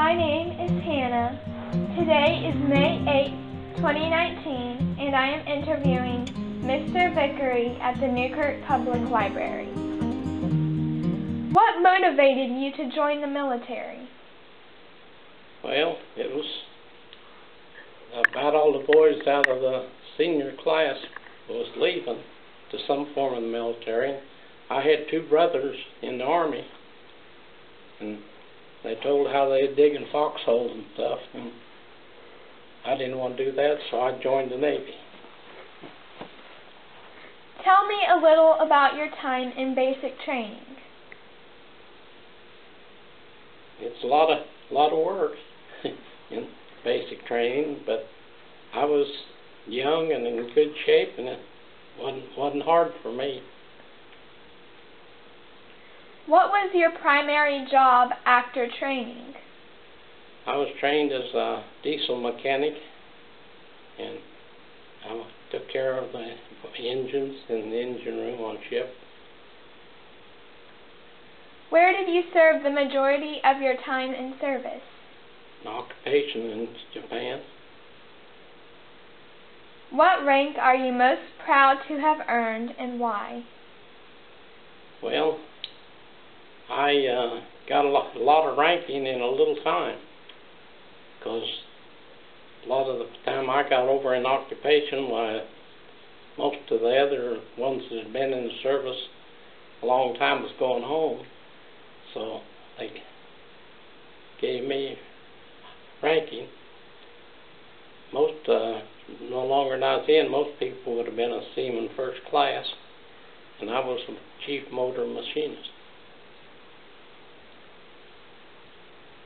My name is Hannah. Today is May 8, 2019, and I am interviewing Mr. Vickery at the Newkirk Public Library. What motivated you to join the military? Well, it was about all the boys out of the senior class was leaving to some form of the military. I had two brothers in the Army, and they told how they were digging foxholes and stuff, and I didn't want to do that, so I joined the Navy. Tell me a little about your time in basic training. It's a lot of work in basic training, but I was young and in good shape, and it wasn't hard for me. What was your primary job after training? I was trained as a diesel mechanic, and I took care of the engines in the engine room on ship. Where did you serve the majority of your time in service? An occupation in Japan. What rank are you most proud to have earned, and why? Well, I got a lot of ranking in a little time, because a lot of the time I got over in occupation, while most of the other ones that had been in the service a long time was going home, so they gave me ranking. No longer than I was in, most people would have been a seaman first class, and I was a chief motor machinist.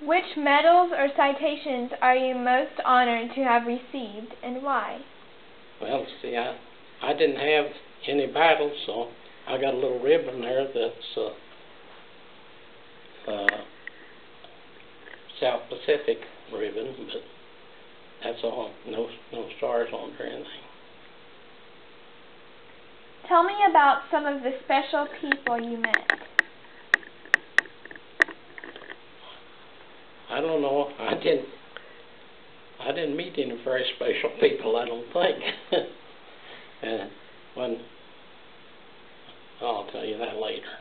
Which medals or citations are you most honored to have received, and why? Well, see, I didn't have any battles, so I got a little ribbon there that's South Pacific ribbon, but that's all. No stars on it or anything. Tell me about some of the special people you met. I don't know. I didn't meet any very special people, I don't think. And I'll tell you that later.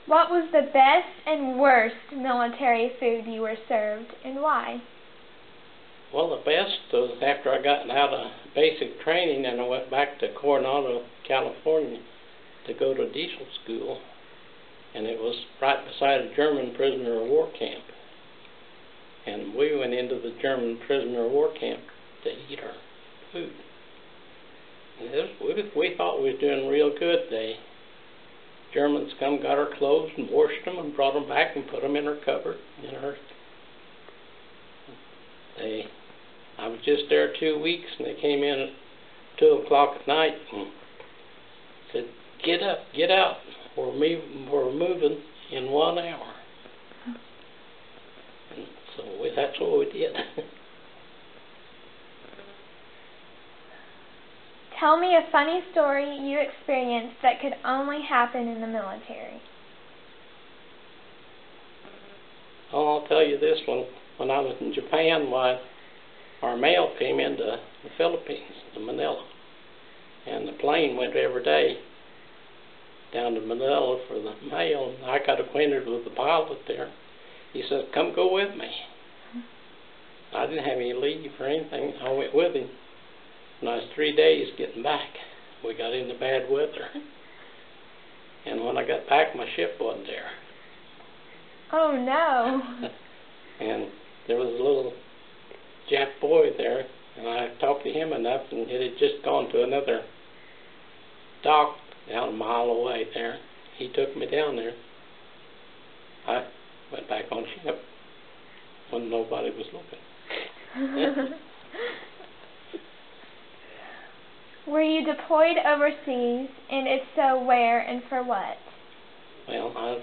What was the best and worst military food you were served, and why? Well, the best was after I got out of basic training and I went back to Coronado, California to go to diesel school, and it was right beside a German prisoner of war camp. And we went into the German prisoner of war camp to eat our food. And we thought we was doing real good. The Germans come, got our clothes and washed them and brought them back and put them in our cupboard. I was just there 2 weeks, and they came in at 2 o'clock at night and said, "Get up, get out. We're moving in 1 hour." And so that's what we did. Tell me a funny story you experienced that could only happen in the military. Oh, I'll tell you this one. When I was in Japan, our mail came into the Philippines, to Manila. And the plane went every day down to Manila for the mail. And I got acquainted with the pilot there. He said, "Come go with me." I didn't have any leave or anything. I went with him. And I was 3 days getting back. We got into bad weather. And when I got back, my ship wasn't there. Oh, no. And there was a little Jap boy there, and I talked to him enough, and it had just gone to another dock down a mile away there. He took me down there. I went back on ship when nobody was looking. Were you deployed overseas, and if so, where and for what? Well, I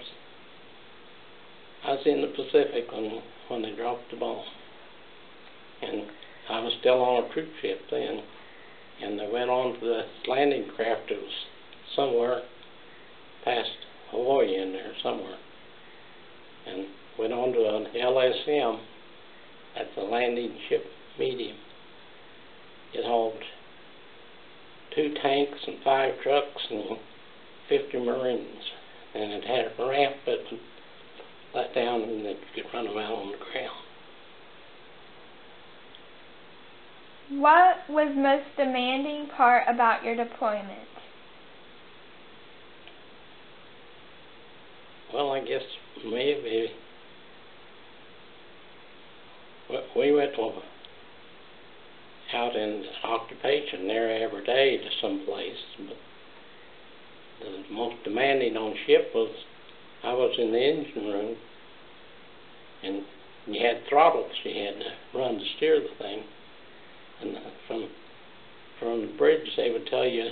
was in the Pacific when they dropped the bomb, and I was still on a troop ship then, and they went on to the landing craft. It was somewhere past Hawaii in there somewhere, and went on to an LSM at the landing ship medium. It hauled 2 tanks and 5 trucks and 50 Marines, and it had a ramp that would let down and that you could run them out on the ground. What was most demanding part about your deployment? Well, I guess maybe we went out in occupation there every day to some place, but the most demanding on ship was I was in the engine room, and you had throttles you had to run to steer the thing, and from the bridge they would tell you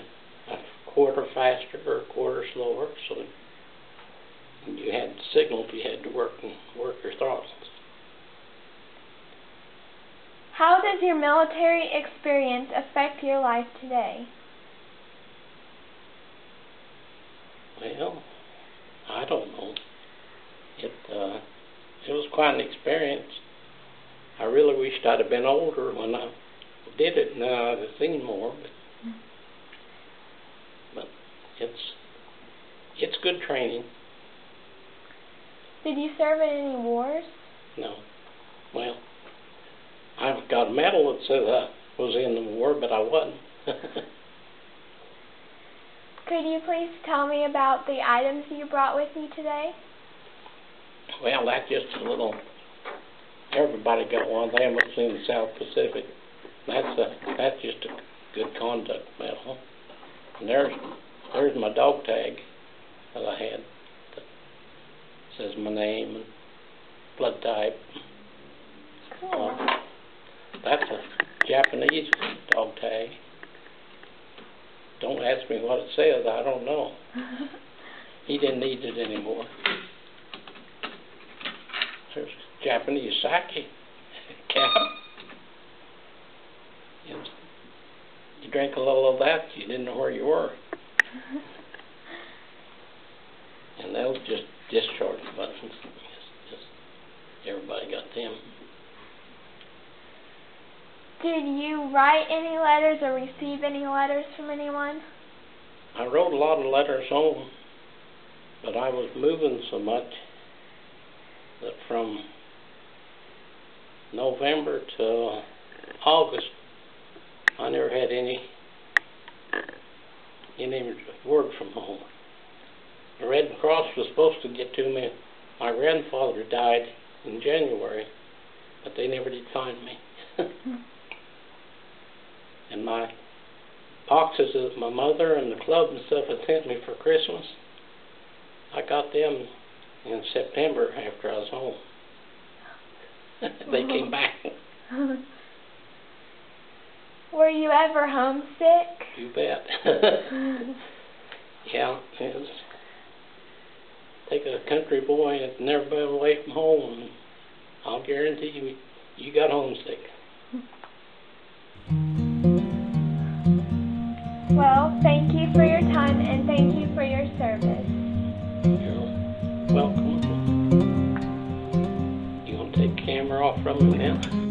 a quarter faster or a quarter slower, so you had signals you had to work your throttles. How does your military experience affect your life today? Well, I don't know. It was quite an experience. I really wished I'd have been older when I did it, and then I'd have seen more. But it's good training. Did you serve in any wars? No. Well, I've got a medal that says I was in the war, but I wasn't. Could you please tell me about the items you brought with you today? Well, that's just a little, everybody got one of them that's in the South Pacific. That's just a good conduct medal. And there's my dog tag that I had that says my name and blood type. Cool. That's a Japanese dog tag. Don't ask me what it says, I don't know. He didn't need it anymore. There's Japanese sake cap. You drank a little of that, you didn't know where you were. And those just discharge buttons. Just everybody got them. Did you write any letters or receive any letters from anyone? I wrote a lot of letters home, but I was moving so much that from November to August, I never had any word from home. The Red Cross was supposed to get to me. My grandfather died in January, but they never did find me. And my boxes that my mother and the club and stuff had sent me for Christmas, I got them in September after I was home. They came back. Were you ever homesick? You bet. Yeah, it was. Take a country boy that's never been away from home, and I'll guarantee you got homesick. Well, thank you for your time and thank you for your service. You're welcome. You want to take the camera off from me now?